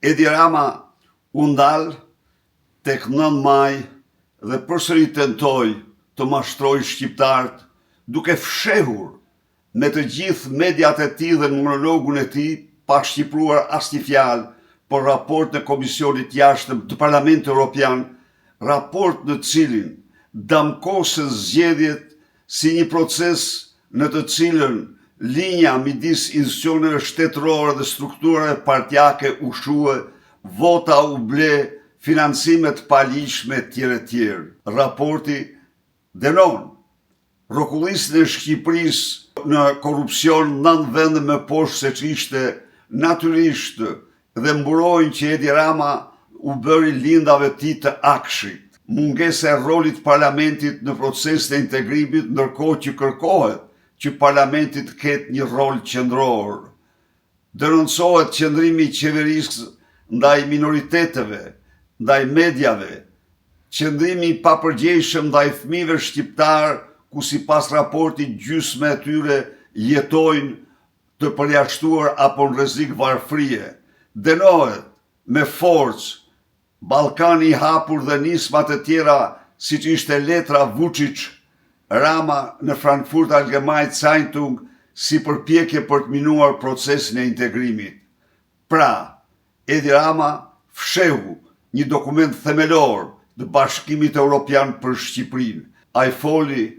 Edi Rama u ndal tek 9 maj dhe përsëri tentoi të mashtrojë shqiptarët duke fshehur me të gjithë mediat e tij dhe në monologun e tij pa shqipruar asnjë fjalë por raport në Komisionit Jashtëm të Parlamentit Evropian, raport në cilin damkose zgjedhjet si një proces në të cilën linja midis institucioneve shtetërore dhe strukturave partijake u shue, vota u ble, financimet paligjshme etj. Raporti dënon rrokullisjen e Shqipërisë në korrupsion 9 vende më poshtë se ç'ishte natyrisht dhe mburojnë që Edi Rama u bëri lindave tij të akshit. Mungesa e rolit parlamentit në procesin e integrimit, ndërkohë që kërkohet që parlamenti të ketë një rol qendror. Denoncohet qëndrimi i qeverisë ndaj minoriteteve, ndaj mediave, qëndrimi i papërgjegjshëm ndaj fëmijëve shqiptar, ku sipas raportit gjysma e tyre jetojnë të përjashtuar apo në rrezik varfërie. Dënohet me forcë Ballkani i hapur dhe nismat e tjera siç ishte letra Vučić-Rama në Frankfurt Allgemeine Zeitung si përpjekje për të minuar procesin e integrimit. Pra, Edi Rama fshehu një dokument themelor të Bashkimit Evropian për Shqipërinë. Ai foli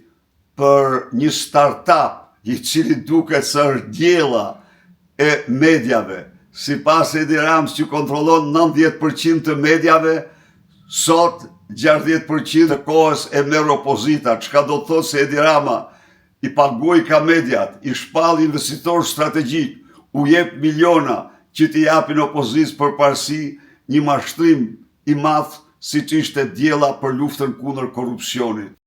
për një startup i cili duket se është diella e mediave. Sipas Edi Ramës që kontrollon 90% të mediave, sot 60% të kohës e merr opozita. Çka do të thotë se Edi Rama i paguaj ka mediat, i shpall investitor strategjik, u jep miliona që t'i japin opozitës përparësi një mashtrim i madh siç ishte diella për luftën kundër korrupsionit.